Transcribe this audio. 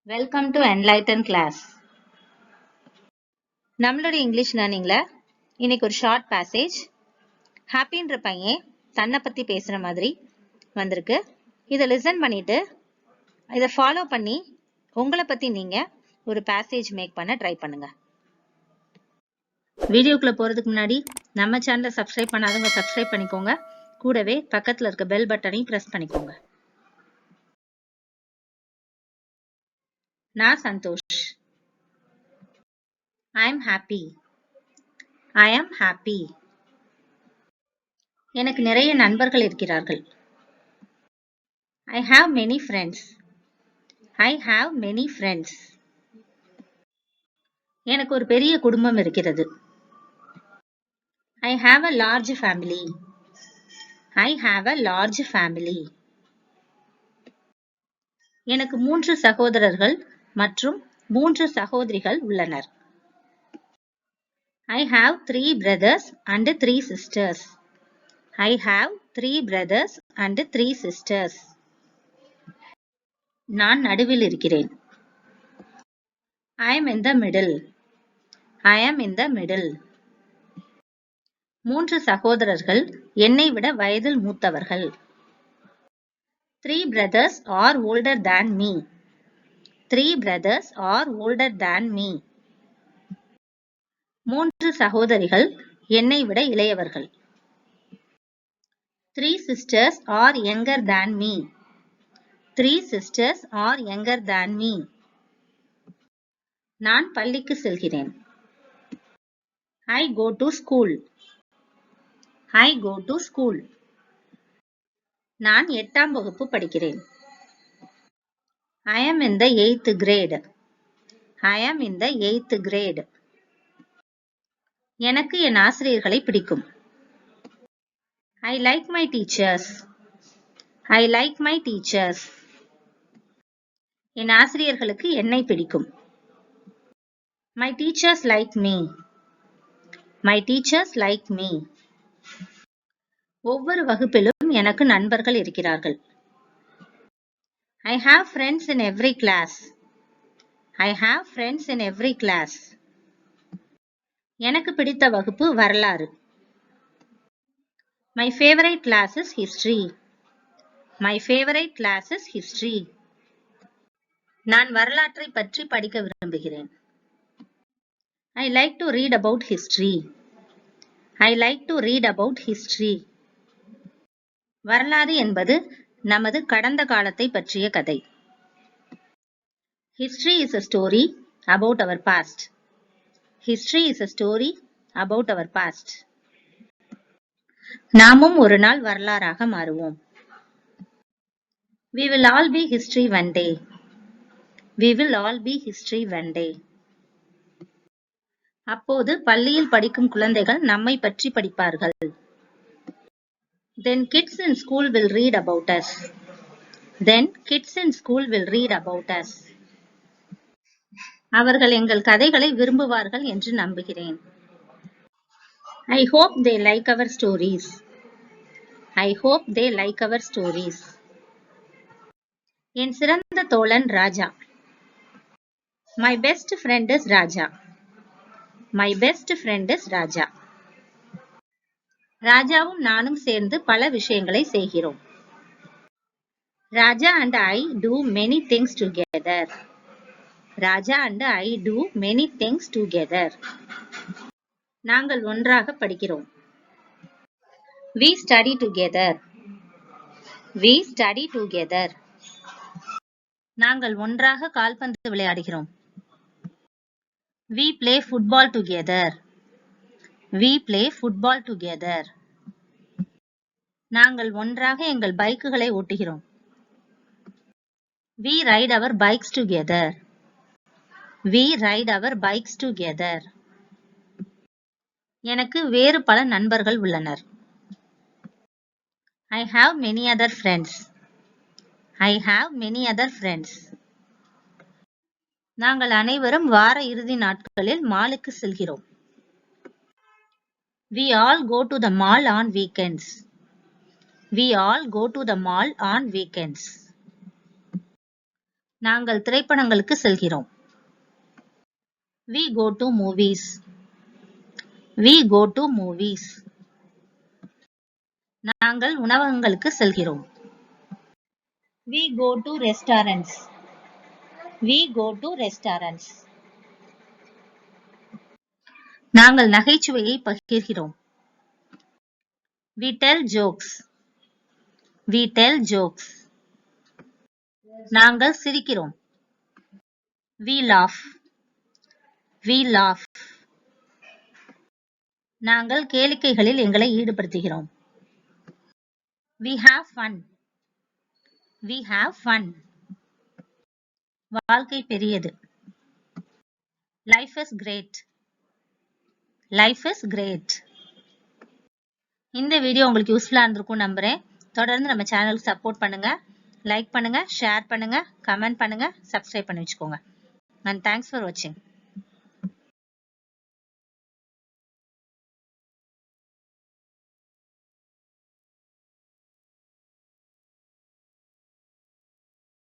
Welcome to enlighten class. நம்மளோட English லேர்னிங்ல இன்னைக்கு ஒரு ஷார்ட் பேசேஜ் ஹாப்பின்ற பையன் தன்னை பத்தி பேசுற மாதிரி வந்திருக்கு. இதை லிசன் பண்ணிட்டு இதை ஃபாலோ பண்ணி உங்களை பத்தி நீங்க ஒரு பேசேஜ் மேக் பண்ண ட்ரை பண்ணுங்க. வீடியோக்குள்ள போறதுக்கு முன்னாடி நம்ம சேனலை சப்ஸ்கிரைப் பண்ணாதவங்க சப்ஸ்கிரைப் பண்ணிக்கோங்க. கூடவே பக்கத்துல இருக்க பெல் பட்டனையும் பிரஸ் பண்ணிக்கோங்க. நான் Santhosh. I am happy. I am happy. எனக்கு நிறைய நண்பர்கள் இருக்கிறார்கள். I have many friends. I have many friends. எனக்கு ஒரு பெரிய குடும்பம் இருக்கிறது. I have a large family. I have a large family. எனக்கு 3 சகோதரர்கள் மற்றும் 3 சகோதரிகள் உள்ளனர். I have 3 brothers and 3 sisters. I have 3 brothers and 3 sisters. நான் நடுவில் இருக்கிறேன். I am in the middle. I am in the middle. 3 சகோதரர்கள் என்னை விட வயதில் மூத்தவர்கள். 3 brothers are older than me. 3 brothers are older than me. 3 சகோதரிகள் என்னை விட இளையவர்கள். 3 sisters are younger than me. 3 sisters are younger than me. நான் பள்ளிக்கு செல்கிறேன். I go to school. I go to school. நான் 8ஆம் வகுப்பு படிக்கிறேன். I am in the 8th grade. I am in the 8th grade. எனக்கு என் ஆசிரியர்களை பிடிக்கும். I like my teachers. I like my teachers. என் ஆசிரியர்களுக்கு என்னை பிடிக்கும். My teachers like me. My teachers like me. ஒவ்வொரு வகுப்பிலும் எனக்கு நண்பர்கள் இருக்கிறார்கள். I have friends in every class. I have friends in every class. எனக்கு பிடித்த வகுப்பு வரலாறு. My favorite class is history. My favorite class is history. நான் வரலாற்றை பற்றி படிக்க விரும்புகிறேன். I like to read about history. I like to read about history. வரலாறு என்பது நமது கடந்த காலத்தை பற்றிய கதை. History is a story about our past. History is a story about our past. நாமும் ஒரு நாள் வரலாறாக மாறுவோம். We will all be history one day. We will all be history one day. அப்போது பள்ளியில் படிக்கும் குழந்தைகள் நம்மை பற்றி படிப்பார்கள். Then kids in school will read about us. Then kids in school will read about us. அவர்கள் எங்கள் கதைகளை விரும்புவார்கள் என்று நம்புகிறேன். I hope they like our stories. I hope they like our stories. என் சிறந்த தோழன் ராஜா. My best friend is Raja. My best friend is Raja. ராஜாவும் நானும் சேர்ந்து பல விஷயங்களை செய்கிறோம். Raja and I do many things together. Raja and I do many things together. நாங்கள் ஒன்றாக படிக்கிறோம். We study together. We study together. நாங்கள் ஒன்றாக கால்பந்து விளையாடுகிறோம். We play football together. We play football together. நாங்கள் ஒன்றாக எங்கள் பைக்குகளை ஓட்டுகிறோம். We ride our bikes together. We ride our bikes together. எனக்கு வேறு பல நண்பர்கள் உள்ளனர். I have many other friends. I have many other friends. நாங்கள் அனைவரும் வார இறுதி நாட்களில் மாலுக்கு செல்கிறோம். We all go to the mall on weekends. We all go to the mall on weekends. நாங்கள் திரைப்படங்களுக்கு செல்கிறோம். We go to movies. We go to movies. நாங்கள் உணவகங்களுக்கு செல்கிறோம். We go to restaurants. We go to restaurants. நாங்கள் நகைச்சுவையை பகிர்கிறோம். We tell jokes. We tell jokes. நாங்கள் சிரிக்கிறோம். We laugh. We laugh. நாங்கள் கேளிக்கைகளில் எங்களை ஈடுபடுத்துகிறோம். We have fun. We have fun. வாழ்க்கை பெரியது. Life is great. Life is great. இந்த வீடியோ உங்களுக்கு யூஸ்ஃபுல்லா இருந்திருக்கும் நம்புறேன். தொடர்ந்து நம்ம சேனலுக்கு சப்போர்ட் பண்ணுங்க. லைக் பண்ணுங்க, ஷேர் பண்ணுங்க, கமெண்ட் பண்ணுங்க, சப்ஸ்கிரைப் பண்ணி வச்சுக்கோங்க. And thanks for watching.